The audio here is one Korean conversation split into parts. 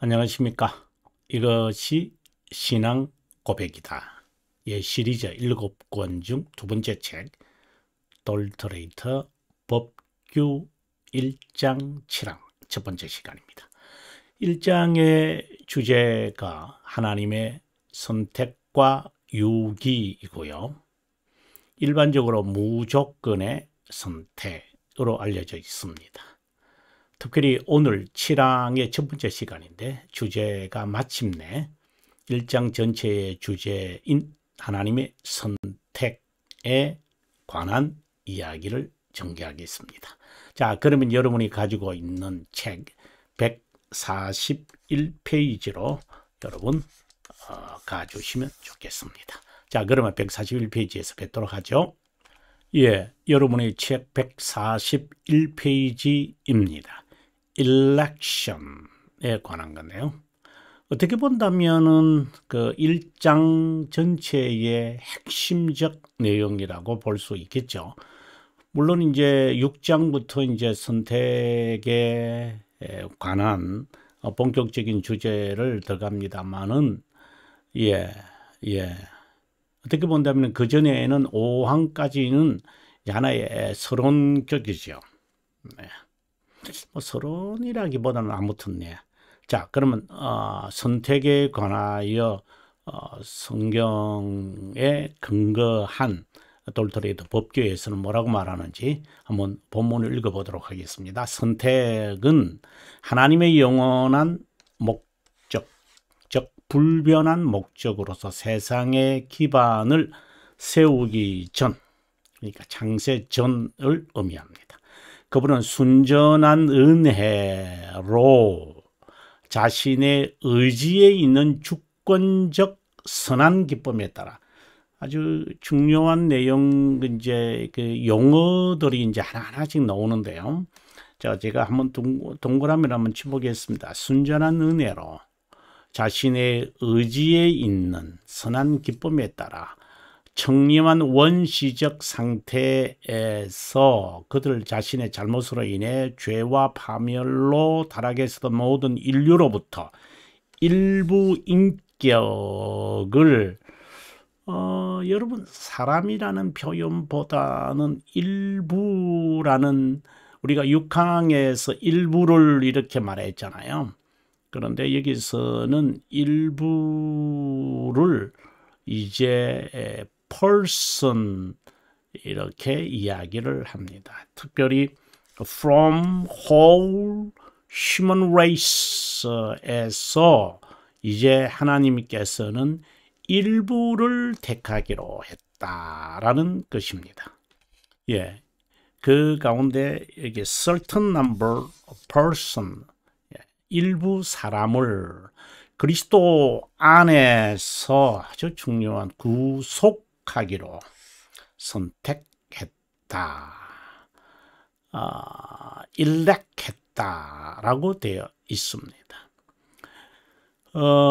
안녕하십니까. 이것이 신앙 고백이다. 예, 시리즈 7권 중 두 번째 책, 돌터레이터 법규 1장 7항 첫 번째 시간입니다. 1장의 주제가 하나님의 선택과 유기이고요. 일반적으로 무조건의 선택으로 알려져 있습니다. 특별히 오늘 7항의 첫 번째 시간인데 주제가 마침내 1장 전체의 주제인 하나님의 선택에 관한 이야기를 전개하겠습니다. 자, 그러면 여러분이 가지고 있는 책 141페이지로 여러분 가주시면 좋겠습니다. 자, 그러면 141페이지에서 뵙도록 하죠. 예, 여러분의 책 141페이지입니다. election에 관한 건데요. 어떻게 본다면은 그 1장 전체의 핵심적 내용이라고 볼 수 있겠죠. 물론 이제 6장부터 이제 선택에 관한 본격적인 주제를 들어갑니다만은 어떻게 본다면 그 전에는 5항까지는 하나의 서론격이죠. 네. 뭐 서론이라기보다는 아무튼 자, 그러면 선택에 관하여 성경에 근거한 돌터레이터 법규에서는 뭐라고 말하는지 한번 본문을 읽어보도록 하겠습니다. 선택은 하나님의 영원한 목적, 즉 불변한 목적으로서 세상의 기반을 세우기 전, 그러니까 창세 전을 의미합니다. 그분은 순전한 은혜로 자신의 의지에 있는 주권적 선한 기쁨에 따라 아주 중요한 내용, 이제 그 용어들이 이제 하나하나씩 나오는데요. 자, 제가 한번 동그라미를 한번 쳐보겠습니다. 순전한 은혜로 자신의 의지에 있는 선한 기쁨에 따라 청림한 원시적 상태에서 그들 자신의 잘못으로 인해 죄와 파멸로 타락했었던 모든 인류로부터 일부 인격을 여러분, 사람이라는 표현보다는 일부라는, 우리가 6항에서 일부를 이렇게 말했잖아요. 그런데 여기서는 일부를 이제 person 이렇게 이야기를 합니다. 특별히 from whole human race에서 이제 하나님께서는 일부를 택하기로 했다라는 것입니다. 예, 그 가운데 여기 certain number of person, 일부 사람을 그리스도 안에서 아주 중요한 구속하기로 선택했다, 일렉했다라고 되어 있습니다.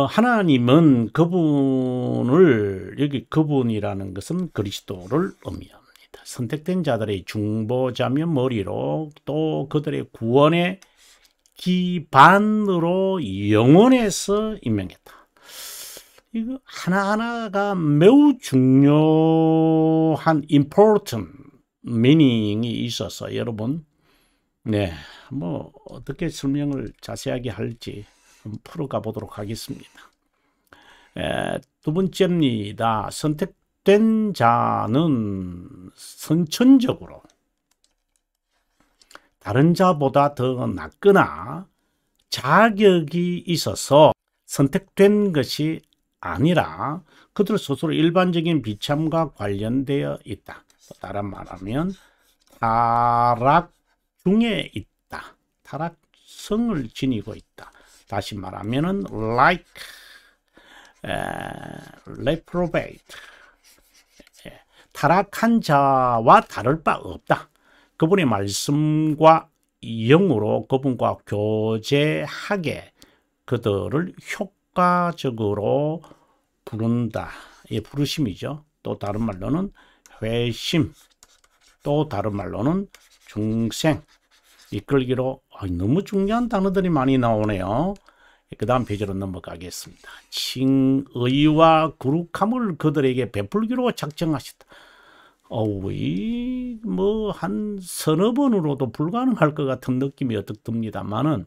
하나님은 그분을, 여기 그분이라는 것은 그리스도를 의미합니다. 선택된 자들의 중보자며 머리로, 또 그들의 구원의 기반으로 영원에서 임명했다. 이거 하나하나가 매우 중요한 important meaning이 있어서 여러분, 뭐 어떻게 설명을 자세하게 할지 풀어가 보도록 하겠습니다. 두 번째입니다. 선택된 자는 선천적으로 다른 자보다 더 낫거나 자격이 있어서 선택된 것이 아니라 그들 스스로 일반적인 비참과 관련되어 있다. 다른 말하면 타락 중에 있다. 타락성을 지니고 있다. 다시 말하면 like reprobate, 타락한 자와 다를 바 없다. 그분의 말씀과 영으로 그분과 교제하게 그들을 효과적으로 부른다. 부르심이죠. 또 다른 말로는 회심, 또 다른 말로는 중생, 이끌기로. 너무 중요한 단어들이 많이 나오네요. 그 다음 페이지로 넘어가겠습니다. 칭의와 거룩함을 그들에게 베풀기로 작정하셨다. 한 서너 번으로도 불가능할 것 같은 느낌이 어떻 듭니다만은,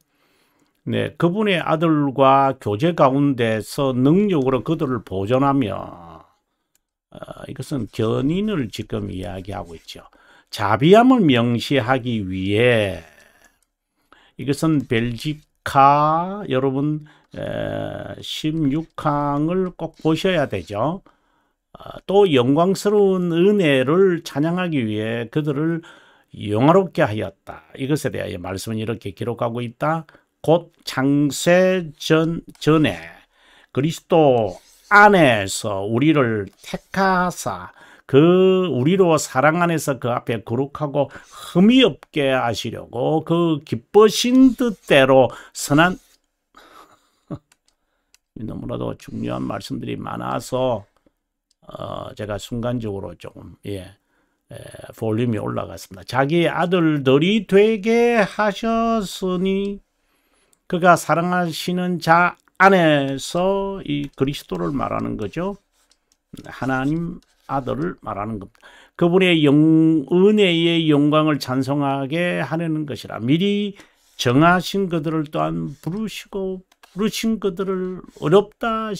네, 그분의 아들과 교제 가운데서 능력으로 그들을 보존하며, 이것은 견인을 지금 이야기하고 있죠. 자비함을 명시하기 위해, 이것은 벨지카 여러분 16항을 꼭 보셔야 되죠. 또 영광스러운 은혜를 찬양하기 위해 그들을 영화롭게 하였다. 이것에 대하여 말씀은 이렇게 기록하고 있다. 곧 창세 전에 그리스도 안에서 우리를 택하사 그 우리로 사랑 안에서 그 앞에 거룩하고 흠이 없게 하시려고 그 기쁘신 뜻대로 선한 너무나도 중요한 말씀들이 많아서 제가 순간적으로 조금 볼륨이 올라갔습니다. 자기 아들들이 되게 하셨으니 그가 사랑하시는 자 안에서 이 그리스도를 말하는 거죠. 하나님 아들을 말하는 겁니다. 그분의 은혜의 영광을 찬송하게 하려는 것이라. 미리 정하신 그들을 또한 부르신 그들을 어렵다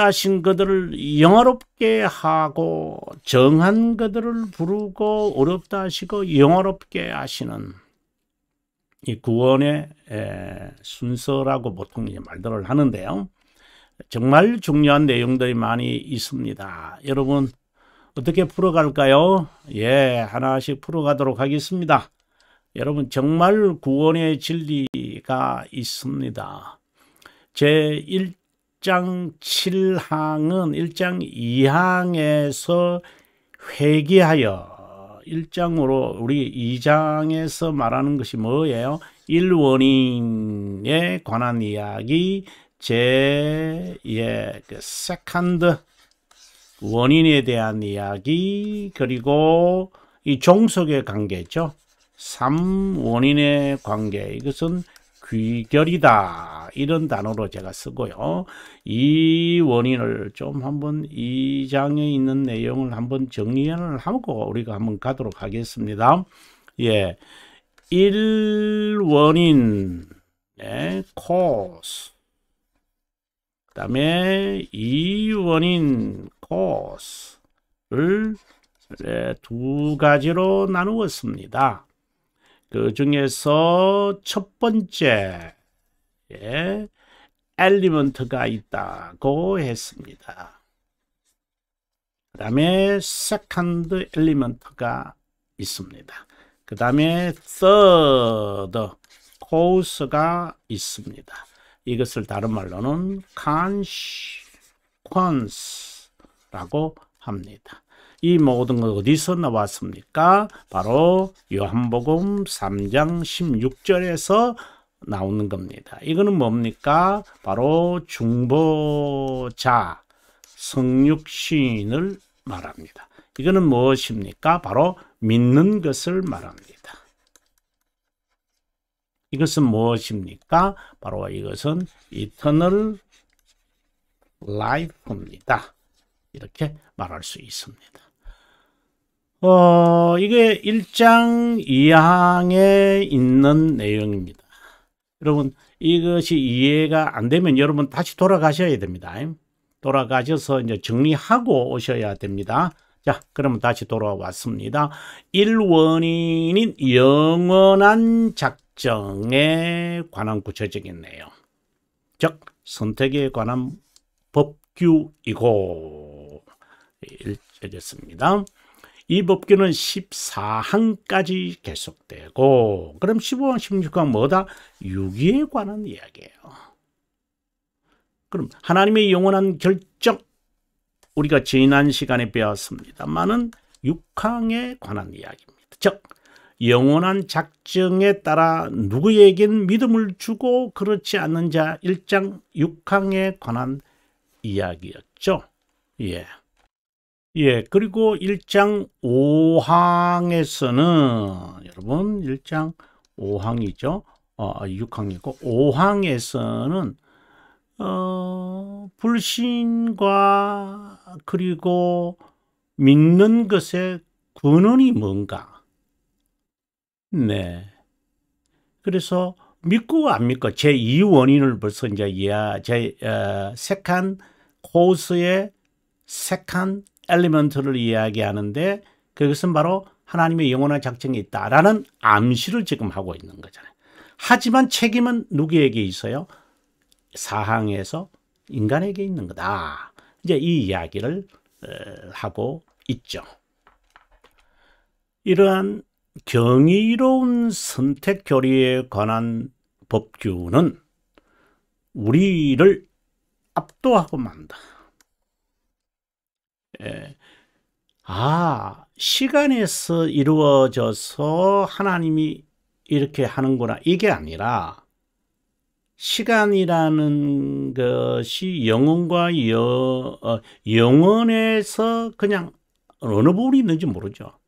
하신 그들을 영화롭게 하고 정한 그들을 부르고 어렵다 하시고 영화롭게 하시는 이 구원의 순서라고 보통 말들을 하는데요. 정말 중요한 내용들이 많이 있습니다. 여러분 어떻게 풀어갈까요? 하나씩 풀어가도록 하겠습니다. 여러분 정말 구원의 진리가 있습니다. 제 1장 7항은 1장 2항에서 회개하여 1장으로 우리 2장에서 말하는 것이 뭐예요? 1원인에 관한 이야기, 그 세컨드 원인에 대한 이야기, 그리고 이 종속의 관계죠. 3원인의 관계, 이것은 귀결이다 이런 단어로 제가 쓰고요. 이 원인을 좀 한번 이 장에 있는 내용을 한번 정리를 하고 우리가 한번 가도록 하겠습니다. 1원인의 cause, 그 다음에 2원인 cause를 두 가지로 나누었습니다. 그 중에서 첫 번째 엘리먼트가 있다고 했습니다. 그 다음에 세컨드 엘리먼트가 있습니다. 그 다음에 third cause가 있습니다. 이것을 다른 말로는 consequence라고 합니다. 이 모든 것 어디서 나왔습니까? 바로 요한복음 3장 16절에서 나오는 겁니다. 이거는 뭡니까? 바로 중보자 성육신을 말합니다. 이거는 무엇입니까? 바로 믿는 것을 말합니다. 이것은 무엇입니까? 바로 이것은 eternal life입니다. 이렇게 말할 수 있습니다. 이게 1장 2항에 있는 내용입니다. 여러분 이것이 이해가 안 되면 여러분 다시 돌아가셔야 됩니다. 돌아가셔서 이제 정리하고 오셔야 됩니다. 자, 그러면 다시 돌아왔습니다. 1원인인 영원한 작정에 관한 구체적인 내용, 즉 선택에 관한 법규이고 읽겠습니다. 이 법규는 14항까지 계속되고, 그럼 15항, 16항 뭐다? 유기에 관한 이야기예요. 그럼 하나님의 영원한 결정, 우리가 지난 시간에 배웠습니다만은 6항에 관한 이야기입니다. 즉 영원한 작정에 따라 누구에겐 믿음을 주고 그렇지 않는 자 1장 6항에 관한 이야기였죠. 그리고 1장 5항에서는 여러분 1장 5항이죠. 6항이고 5항에서는 불신과 그리고 믿는 것의 근원이 뭔가. 네. 그래서 믿고 안 믿고 제2 원인을 벌써 이제 세칸 코스의 세칸 엘리먼트를 이야기하는데 그것은 바로 하나님의 영원한 작정이 있다라는 암시를 지금 하고 있는 거잖아요. 하지만 책임은 누구에게 있어요? 사항에서 인간에게 있는 거다. 이제 이 이야기를 하고 있죠. 이러한 경이로운 선택 교리에 관한 법규는 우리를 압도하고 만다. 시간에서 이루어져서 하나님이 이렇게 하는구나. 이게 아니라 시간이라는 것이 영혼과 영혼에서 그냥 어느 부분이 있는지 모르죠.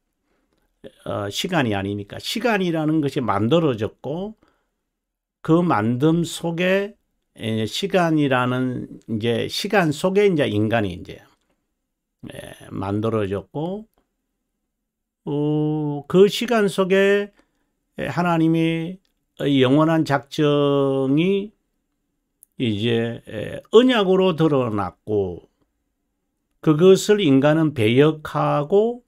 시간이 아니니까. 시간이라는 것이 만들어졌고 그 만듦 속에 시간이라는 이제 시간 속에 이제 인간이 이제 만들어졌고 그 시간 속에 하나님의 영원한 작정이 이제 언약으로 드러났고 그것을 인간은 배역하고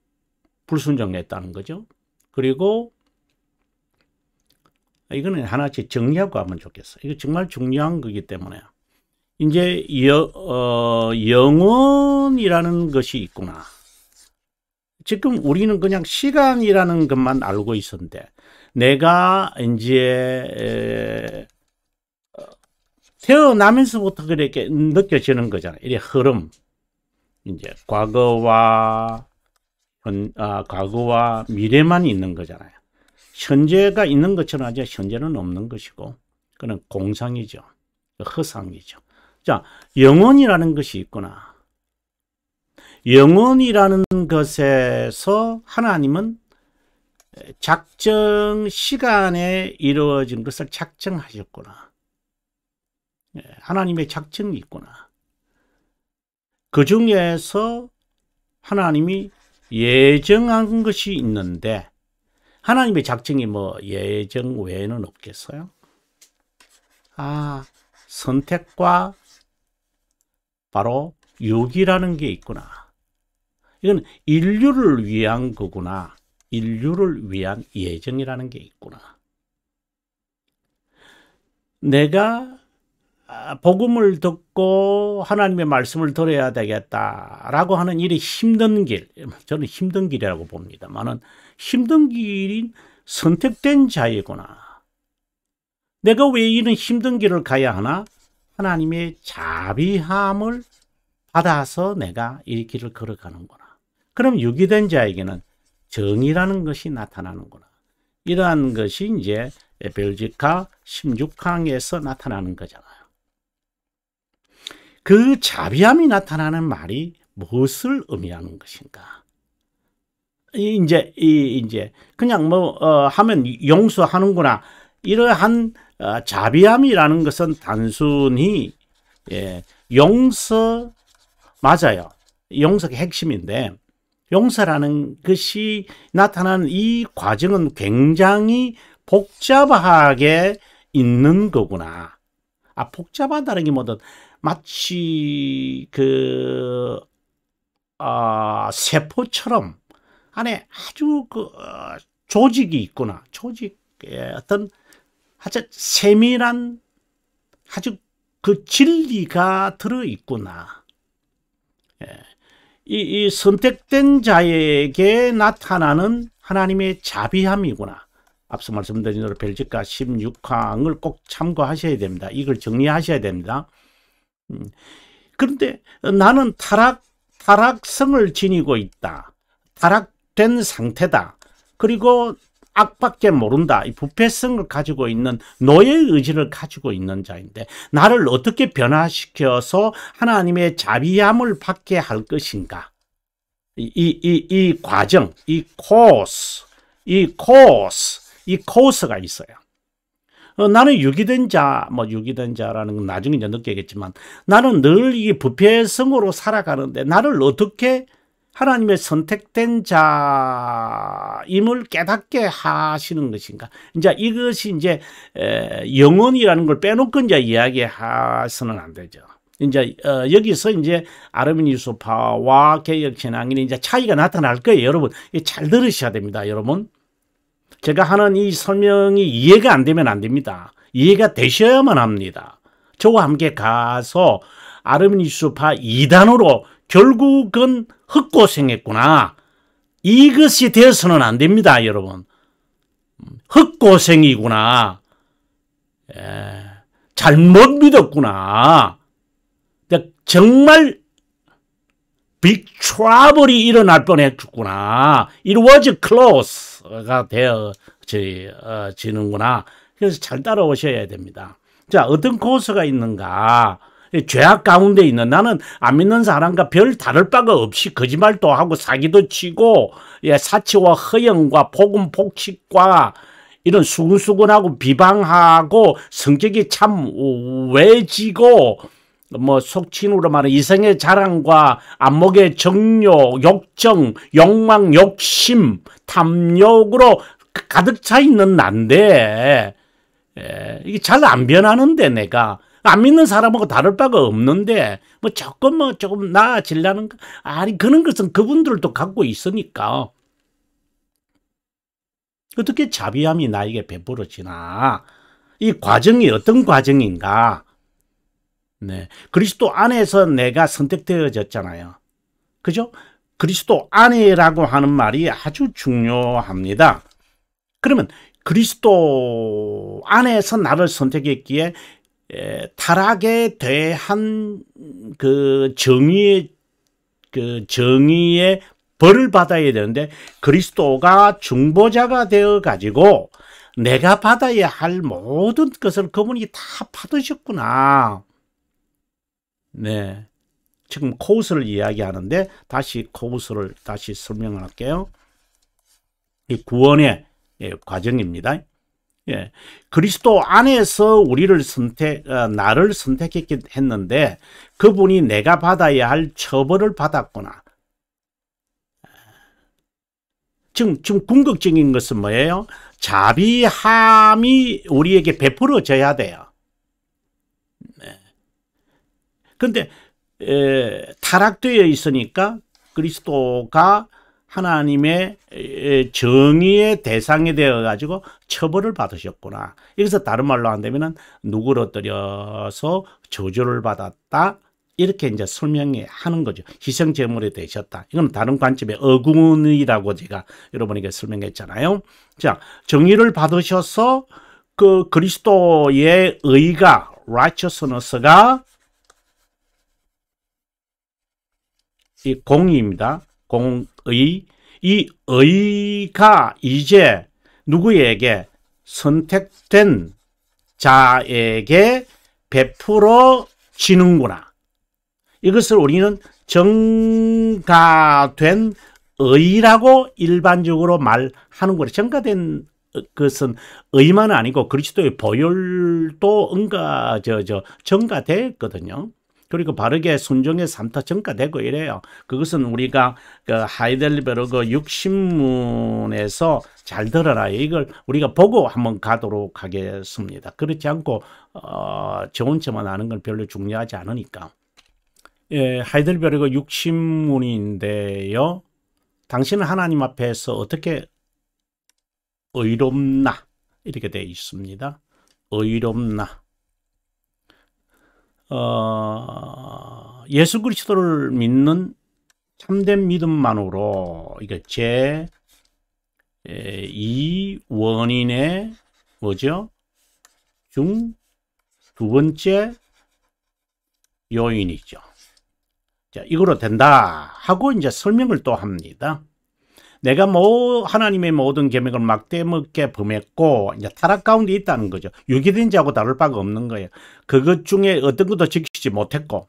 불순종했다는 거죠. 그리고 이거는 하나씩 정리하고 가면 좋겠어요. 이거 정말 중요한 거기 때문에 이제 영원이라는 것이 있구나. 지금 우리는 그냥 시간이라는 것만 알고 있었는데 내가 이제 태어나면서부터 그렇게 느껴지는 거잖아요. 이 흐름, 이제 과거와 미래만 있는 거잖아요. 현재가 있는 것처럼 아직 현재는 없는 것이고 그건 공상이죠. 허상이죠. 자, 영혼이라는 것이 있구나. 영혼이라는 것에서 하나님은 작정 시간에 이루어진 것을 작정하셨구나. 하나님의 작정이 있구나. 그 중에서 하나님이 예정한 것이 있는데 하나님의 작정이 뭐 예정 외에는 없겠어요? 선택과 바로 유기라는 게 있구나. 이건 인류를 위한 거구나. 인류를 위한 예정이라는 게 있구나. 내가 복음을 듣고 하나님의 말씀을 들어야 되겠다라고 하는 일이 힘든 길, 저는 힘든 길이라고 봅니다만은 힘든 길이 선택된 자이구나. 내가 왜 이런 힘든 길을 가야 하나? 하나님의 자비함을 받아서 내가 이 길을 걸어가는구나. 그럼 유기된 자에게는 정의라는 것이 나타나는구나. 이러한 것이 이제 벨지카 16항에서 나타나는 거잖아요. 그 자비함이 나타나는 말이 무엇을 의미하는 것인가? 이제 그냥 하면 용서하는구나. 이러한 자비함이라는 것은 단순히 용서 맞아요. 용서가 핵심인데 용서라는 것이 나타나는 이 과정은 굉장히 복잡하게 있는 거구나. 복잡하다는 게 뭐든 마치 세포처럼 안에 아주 조직이 있구나. 조직에 어떤 아주 세밀한 아주 그 진리가 들어 있구나. 이 선택된 자에게 나타나는 하나님의 자비함이구나. 앞서 말씀드린 대로 벨지카 16항을 꼭 참고하셔야 됩니다. 이걸 정리하셔야 됩니다. 그런데 나는 타락성을 지니고 있다. 타락된 상태다. 그리고 악밖에 모른다. 이 부패성을 가지고 있는 노예 의지를 가지고 있는 자인데 나를 어떻게 변화시켜서 하나님의 자비함을 받게 할 것인가? 이 과정, 이 코스가 있어요. 나는 유기된 자, 뭐 유기된 자라는 건 나중에 이제 느끼겠지만 나는 늘 이 부패성으로 살아가는데 나를 어떻게 하나님의 선택된 자임을 깨닫게 하시는 것인가? 이제 이것이 이제 영혼이라는 걸 빼놓고 이제 이야기해서는 안 되죠. 이제 여기서 이제 아르미니우스파와 개혁신앙인이 이제 차이가 나타날 거예요, 여러분. 잘 들으셔야 됩니다, 여러분. 제가 하는 이 설명이 이해가 안 되면 안 됩니다. 이해가 되셔야만 합니다. 저와 함께 가서 아르미니우스파 2단으로 결국은 흑고생했구나. 이것이 되어서는 안 됩니다, 여러분. 흑고생이구나. 잘못 믿었구나. 정말 빅 트러블이 일어날 뻔했구나. It was close가 되어지는구나. 그래서 잘 따라오셔야 됩니다. 자, 어떤 코스가 있는가? 죄악 가운데 있는 나는 안 믿는 사람과 별 다를 바가 없이 거짓말도 하고 사기도 치고 사치와 허영과 복음 폭식과 이런 수근수근하고 비방하고 성격이 참 외지고 뭐 속칭으로 말하는 이성의 자랑과 안목의 정욕, 욕정, 욕망, 욕심, 탐욕으로 가득 차 있는 난데 이게 잘 안 변하는데 내가 안 믿는 사람하고 다를 바가 없는데 뭐 조금 나아지려는 거 아니 그런 것은 그분들도 갖고 있으니까 어떻게 자비함이 나에게 베풀어지나 이 과정이 어떤 과정인가. 네, 그리스도 안에서 내가 선택되어졌잖아요. 그죠? 그리스도 안에라고 하는 말이 아주 중요합니다. 그러면 그리스도 안에서 나를 선택했기에 타락에 대한 그 정의의 벌을 받아야 되는데 그리스도가 중보자가 되어 가지고 내가 받아야 할 모든 것을 그분이 다 받으셨구나. 네, 지금 코스를 이야기하는데 코스를 다시 설명을 할게요. 이 구원의 과정입니다. 예, 그리스도 안에서 우리를 나를 선택했는데 그분이 내가 받아야 할 처벌을 받았구나. 지금 궁극적인 것은 뭐예요? 자비함이 우리에게 베풀어져야 돼요. 근데 타락되어 있으니까 그리스도가 하나님의 정의의 대상이 되어 가지고 처벌을 받으셨구나. 여기서 다른 말로 한다면은 누그러뜨려서 저주를 받았다. 이렇게 이제 설명해 하는 거죠. 희생 제물이 되셨다. 이건 다른 관점의 어군이라고 제가 여러분에게 설명했잖아요. 자, 정의를 받으셔서 그 그리스도의 의가 righteousness가 이 공의입니다. 공의. 이 의가 이제 누구에게 선택된 자에게 베풀어지는구나. 이것을 우리는 정가된 의라고 일반적으로 말하는 거예요. 정가된 것은 의만 아니고 그리스도의 보혈도 정가됐거든요. 그리고 바르게 순종의 삶도 전가되고 이래요. 그것은 우리가 그 하이델베르그 육신문에서 잘 들어라. 이걸 우리가 보고 한번 가도록 하겠습니다. 그렇지 않고 좋은 점만 아는 건 별로 중요하지 않으니까. 예, 하이델베르그 육신문인데요. 당신은 하나님 앞에서 어떻게 의롭나? 이렇게 되어 있습니다. 의롭나? 예수 그리스도를 믿는 참된 믿음만으로 이게 제2 원인의 뭐죠? 두 번째 요인이죠. 자, 이거로 된다 하고 이제 설명을 또 합니다. 내가 하나님의 모든 계명을 막대먹게 범했고 이제 타락 가운데 있다는 거죠. 유기된 자하고 다를 바가 없는 거예요. 그것 중에 어떤 것도 지키지 못했고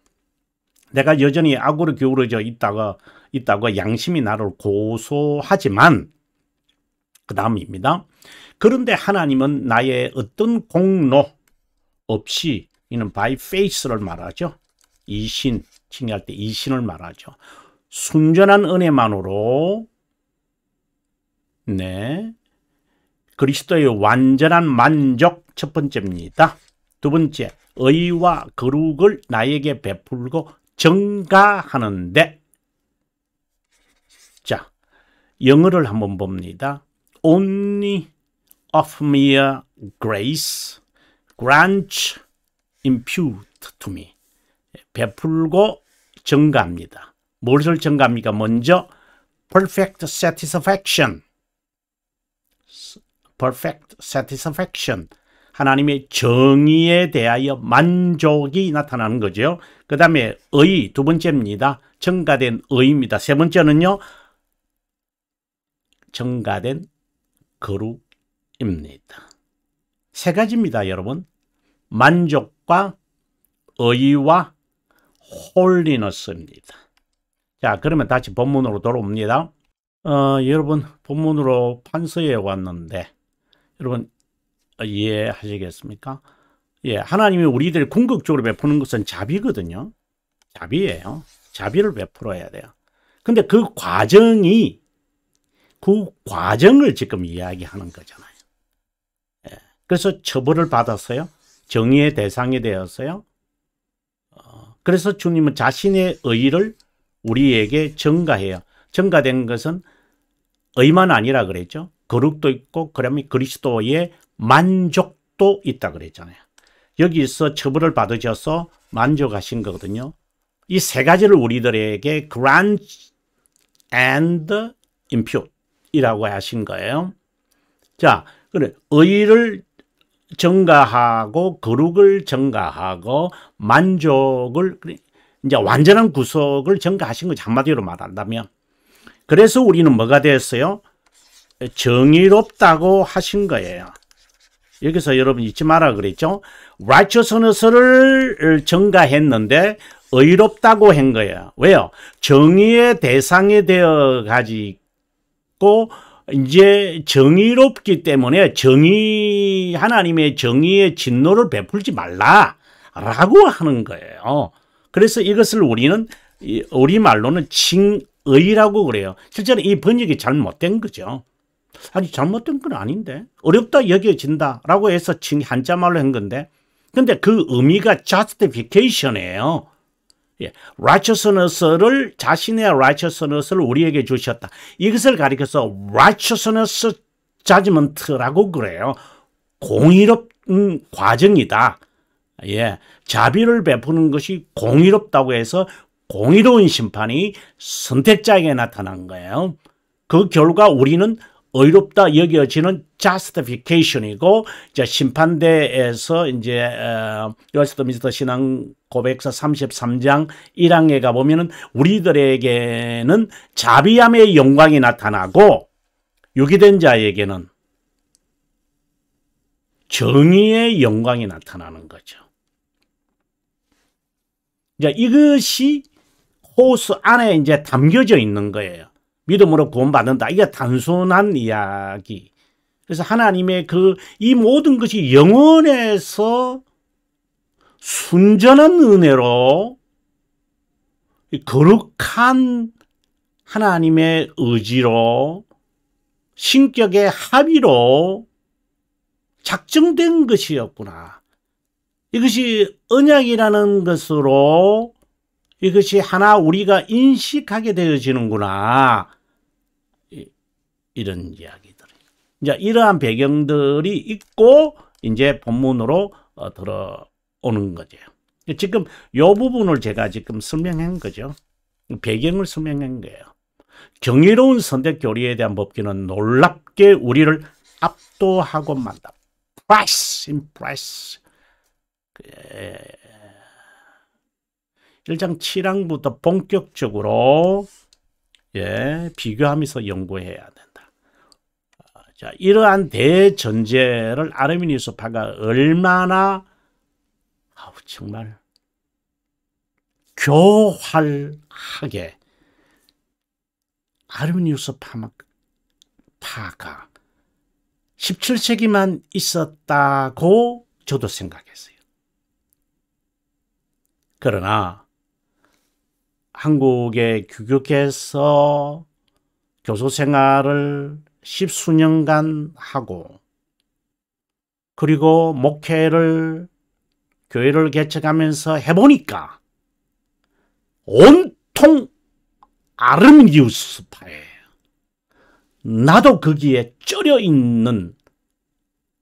내가 여전히 악으로 기울어져 있다고 양심이 나를 고소하지만 그 다음입니다. 그런데 하나님은 나의 어떤 공로 없이, 이는 by faith를 말하죠. 이신, 칭의할 때 이신을 말하죠. 순전한 은혜만으로 네, 그리스도의 완전한 만족, 첫 번째입니다. 두 번째, 의와 거룩을 나에게 베풀고 증가하는데, 자, 영어를 한번 봅니다. Only of mere grace grants impute to me. 베풀고 증가합니다. 무엇을 증가합니까? 먼저 perfect satisfaction. perfect satisfaction. 하나님의 정의에 대하여 만족이 나타나는 거죠. 그 다음에 의, 두 번째입니다. 증가된 의입니다. 세 번째는요, 증가된 거룩입니다. 세 가지입니다, 여러분. 만족과 의와 홀리너스입니다. 자, 그러면 다시 본문으로 돌아옵니다. 여러분, 본문으로 판서에 왔는데, 여러분, 이해하시겠습니까? 예, 하나님이 우리들 궁극적으로 베푸는 것은 자비거든요. 자비예요. 자비를 베풀어야 돼요. 근데 그 과정을 지금 이야기하는 거잖아요. 예, 그래서 처벌을 받았어요. 정의의 대상이 되었어요. 그래서 주님은 자신의 의를 우리에게 증가해요. 증가된 것은 의만 아니라 그랬죠. 거룩도 있고, 그러면 그리스도의 만족도 있다 그랬잖아요. 여기서 처벌을 받으셔서 만족하신 거거든요. 이 세 가지를 우리들에게 grant and impute 이라고 하신 거예요. 자, 그래, 의를 증가하고 거룩을 증가하고 만족을, 이제 완전한 구속을 증가하신 거죠. 한마디로 말한다면. 그래서 우리는 뭐가 됐어요? 정의롭다고 하신 거예요. 여기서 여러분 잊지 마라 그랬죠? righteousness를 증가했는데 의롭다고 한 거예요. 왜요? 정의의 대상이 되어 가지고 이제 정의롭기 때문에 하나님의 정의의 진노를 베풀지 말라라고 하는 거예요. 그래서 이것을 우리는 우리말로는 칭의라고 그래요. 실제로 이 번역이 잘못된 거죠. 아니, 잘못된 건 아닌데, 어렵다 여겨진다라고 해서 한자말로 한 건데, 근데 그 의미가 justification이에요. 예, righteousness를, 자신의 righteousness를 우리에게 주셨다. 이것을 가리켜서 righteousness judgment라고 그래요. 공의롭은 과정이다. 예, 자비를 베푸는 것이 공의롭다고 해서 공의로운 심판이 선택자에게 나타난 거예요. 그 결과 우리는 의롭다 여겨지는 justification이고, 이제 심판대에서 이제 웨스트민스터 신앙 고백서 33장 1항에 가 보면은 우리들에게는 자비함의 영광이 나타나고, 유기된 자에게는 정의의 영광이 나타나는 거죠. 이제 이것이 호스 안에 이제 담겨져 있는 거예요. 믿음으로 구원받는다. 이게 단순한 이야기. 그래서 하나님의 이 모든 것이 영원에서 순전한 은혜로, 거룩한 하나님의 의지로, 신격의 합의로 작정된 것이었구나. 이것이 언약이라는 것으로 이것이 하나 우리가 인식하게 되어지는구나. 이런 이야기들. 이제 이러한 배경들이 있고 이제 본문으로 들어오는 거죠. 지금 이 부분을 제가 지금 설명한 거죠. 배경을 설명한 거예요. 경이로운 선택 교리에 대한 법규는 놀랍게 우리를 압도하고 만다. Price in price. 1장 7항부터 본격적으로 비교하면서 연구해야 된다. 자, 이러한 대전제를 아르미니우스 파가 얼마나 정말 교활하게 아르미니우스 파가 17세기만 있었다고 저도 생각했어요. 그러나 한국에 귀국해서 교수 생활을 10수년간 하고 그리고 목회를 교회를 개척하면서 해보니까 온통 아르미니우스파예요. 나도 거기에 쩔여 있는,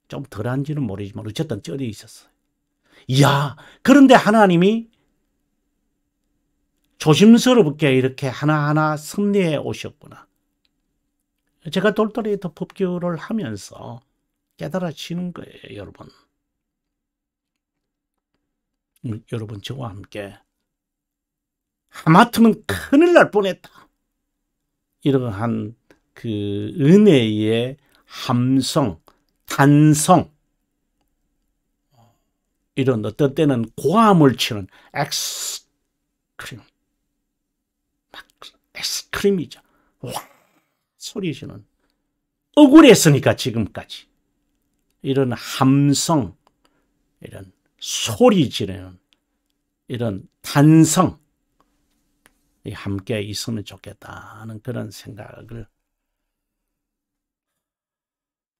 좀 덜한지는 모르지만 어쨌든 쩔여 있었어요. 이야, 그런데 하나님이 조심스럽게 이렇게 하나하나 섭리해 오셨구나. 제가 똘똘히 더 법규를 하면서 깨달아지는 거예요, 여러분. 여러분, 저와 함께 하마터면 큰일 날 뻔했다. 이러한 그 은혜의 함성, 탄성, 이런 어떤 때는 고함을 치는 엑스크림, 막 엑스크림이죠. 와, 소리시는 억울했으니까 지금까지 이런 함성, 이런 소리 지르는 이런 탄성 함께 있으면 좋겠다는 그런 생각을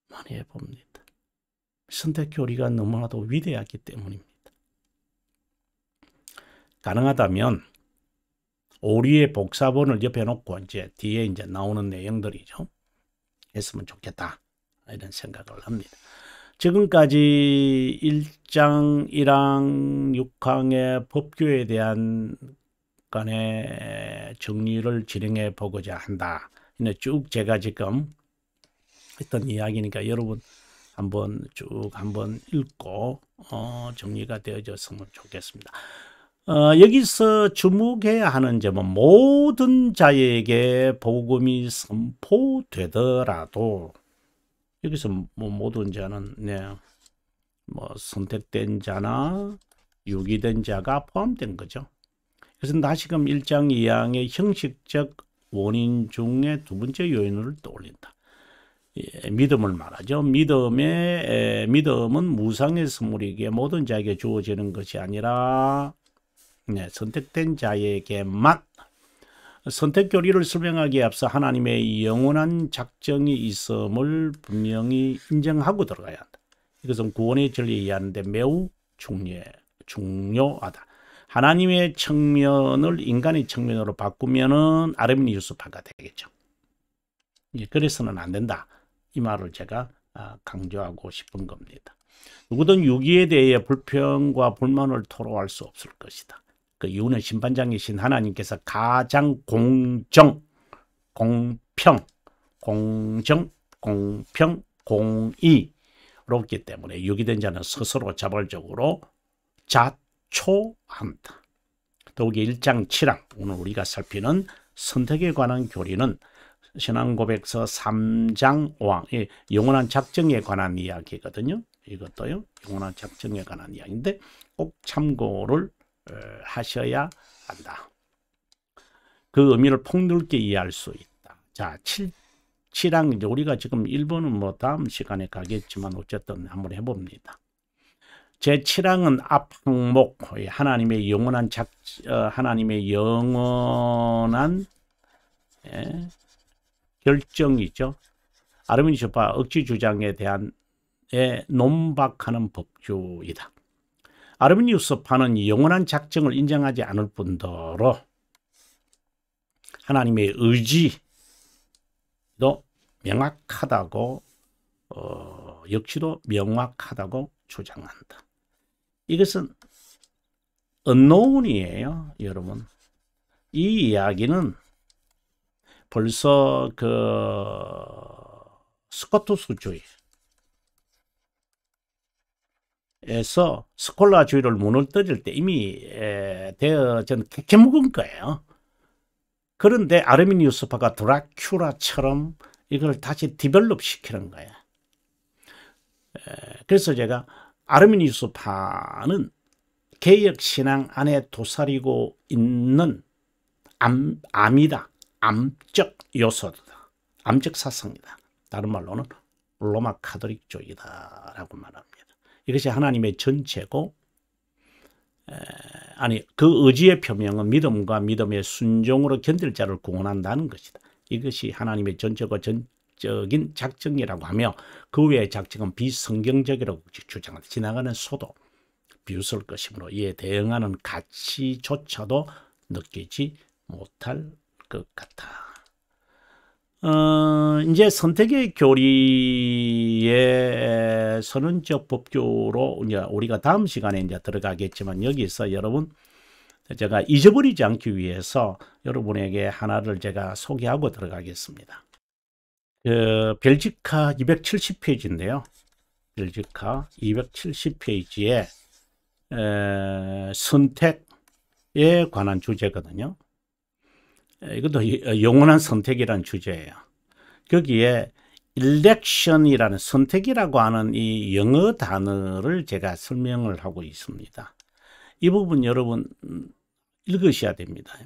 많이 해봅니다. 선택교리가 너무나도 위대하기 때문입니다. 가능하다면 오리의 복사본을 옆에 놓고 이제 뒤에 이제 나오는 내용들이죠. 했으면 좋겠다. 이런 생각을 합니다. 지금까지 1장 1항 6항의 법규에 대한 간의 정리를 진행해 보고자 한다. 쭉 제가 지금 했던 이야기니까 여러분 쭉 한번 읽고 정리가 되어졌으면 좋겠습니다. 여기서 주목해야 하는 점은 모든 자에게 복음이 선포되더라도, 여기서 뭐 모든 자는 뭐 선택된 자나 유기된 자가 포함된 거죠. 그래서 다시금 1장 2항의 형식적 원인 중에 두 번째 요인을 떠올린다. 믿음을 말하죠. 믿음은 무상의 선물이기에 모든 자에게 주어지는 것이 아니라 선택된 자에게만. 선택교리를 설명하기에 앞서 하나님의 영원한 작정이 있음을 분명히 인정하고 들어가야 한다. 이것은 구원의 진리에 의하는데 매우 중요하다. 하나님의 측면을 인간의 측면으로 바꾸면은 아르미니우스파가 되겠죠. 그래서는 안 된다. 이 말을 제가 강조하고 싶은 겁니다. 누구든 유기에 대해 불평과 불만을 토로할 수 없을 것이다. 그 이유는 심판장이신 하나님께서 가장 공정, 공평, 공의롭기 때문에 유기된 자는 스스로 자발적으로 자초한다. 더욱이 1장 7항, 오늘 우리가 살피는 선택에 관한 교리는 신앙고백서 3장 5항, 영원한 작정에 관한 이야기거든요. 이것도요, 영원한 작정에 관한 이야기인데 꼭 참고를 하셔야 한다. 그 의미를 폭넓게 이해할 수 있다. 자, 7항, 이제 우리가 지금 1번은 뭐 다음 시간에 가겠지만 어쨌든 한번 해봅니다. 제 7항은 앞 항목, 하나님의 영원한 결정이죠. 아르미니우스파 억지 주장에 대한 논박하는 법규이다. 아르미니우스파는 영원한 작정을 인정하지 않을 뿐더러 하나님의 의지도 명확하다고 역시도 명확하다고 주장한다. 이것은 unknown이에요, 여러분. 이 이야기는 벌써 그 스코투스주의에서 스콜라주의를 무너뜨릴 때 이미 되어진 캐묻은 거예요. 그런데 아르미니우스파가 드라큘라처럼 이걸 다시 디벨롭 시키는 거예요. 그래서 제가 아르미니우스파는 개혁신앙 안에 도사리고 있는 암이다. 암적 요소다. 암적 사상이다. 다른 말로는 로마 카톨릭교이다라고 말합니다. 이것이 하나님의 전체고, 아니 그 의지의 표명은 믿음과 믿음의 순종으로 견딜 자를 구원한다는 것이다. 이것이 하나님의 전체고 전적인 작정이라고 하며 그 외의 작정은 비성경적이라고 주장한다. 지나가는 소도 비웃을 것이므로 이에 대응하는 가치조차도 느끼지 못할 것 같아. 이제 선택의 교리의 선언적 법규로 이제 우리가 다음 시간에 이제 들어가겠지만, 여기서 여러분 제가 잊어버리지 않기 위해서 여러분에게 하나를 제가 소개하고 들어가겠습니다. 벨지카 270페이지인데요. 벨지카 270페이지에 선택에 관한 주제거든요. 이것도 영원한 선택이라는 주제예요. 거기에 election이라는 선택이라고 하는 이 영어 단어를 제가 설명을 하고 있습니다. 이 부분 여러분 읽으셔야 됩니다.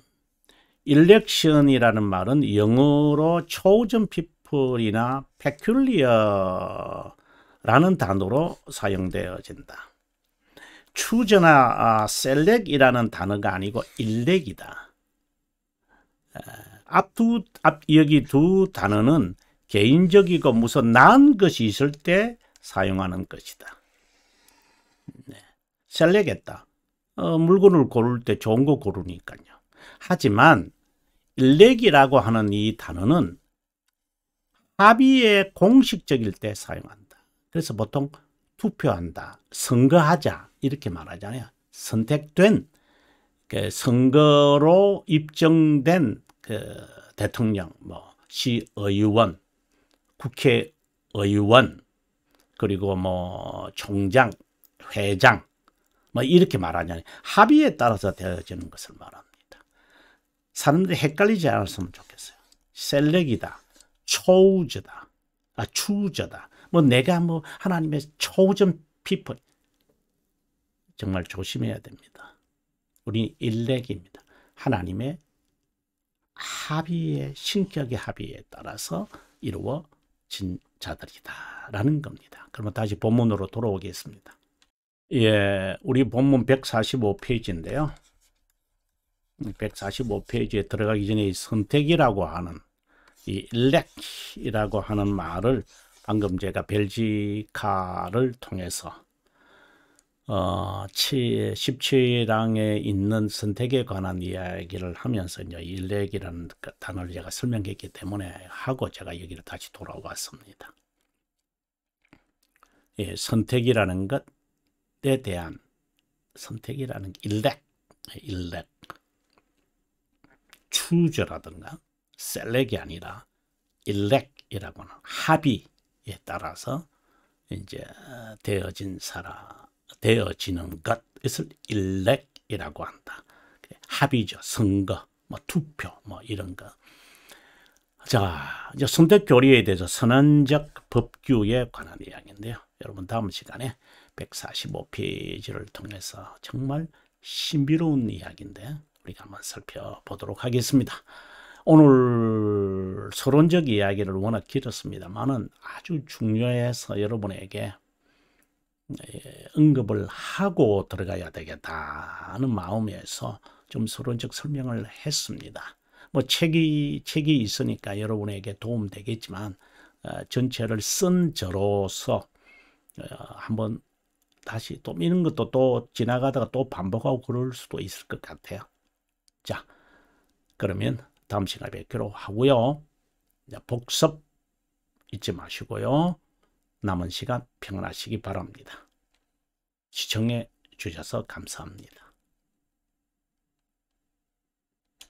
election이라는 말은 영어로 chosen people이나 peculiar라는 단어로 사용되어진다. choose나 select이라는 단어가 아니고 elect이다. 여기 두 단어는 개인적이고 무슨 나은 것이 있을 때 사용하는 것이다. 셀렉했다. 물건을 고를 때 좋은 거 고르니까요. 하지만 일렉이라고 하는 이 단어는 합의에 공식적일 때 사용한다. 그래서 보통 투표한다, 선거하자 이렇게 말하잖아요. 선택된 선거로 입증된 대통령, 시의원, 국회의원, 그리고 총장, 회장, 이렇게 말하잖아요. 합의에 따라서 되어지는 것을 말합니다. 사람들이 헷갈리지 않았으면 좋겠어요. 셀렉이다, 초우저다, 추저다. 내가 하나님의 chosen people. 정말 조심해야 됩니다. 우리 일렉입니다. 하나님의 합의의, 신격의 합의에 따라서 이루어진 자들이다라는 겁니다. 그러면 다시 본문으로 돌아오겠습니다. 예, 우리 본문 145페이지인데요. 145페이지에 들어가기 전에 이 선택이라고 하는 이 elect이라고 하는 말을 방금 제가 벨지카를 통해서 17장에 있는 선택에 관한 이야기를 하면서 이제 elect이라는 단어를 제가 설명했기 때문에 하고 제가 여기로 다시 돌아왔습니다. 예, 선택이라는 것에 대한 선택이라는 elect, choose라든가 select이 아니라 elect이라고 하는 합의에 따라서 이제 되어지는 것을 elect이라고 한다. 합의죠. 선거, 투표, 이런 거. 자, 이제 선택 교리에 대해서 선언적 법규에 관한 이야기인데요. 여러분 다음 시간에 145페이지를 통해서 정말 신비로운 이야기인데 우리가 한번 살펴보도록 하겠습니다. 오늘 서론적 이야기를 워낙 길었습니다만은 아주 중요해서 여러분에게 언급을 하고 들어가야 되겠다는 마음에서 좀 서론적 설명을 했습니다. 책이 있으니까 여러분에게 도움 되겠지만 전체를 쓴 저로서 한번 다시 또 이런 것도 또 지나가다가 또 반복하고 그럴 수도 있을 것 같아요. 자, 그러면 다음 시간에 뵙기로 하고요. 복습 잊지 마시고요. 남은 시간 평안하시기 바랍니다. 시청해 주셔서 감사합니다.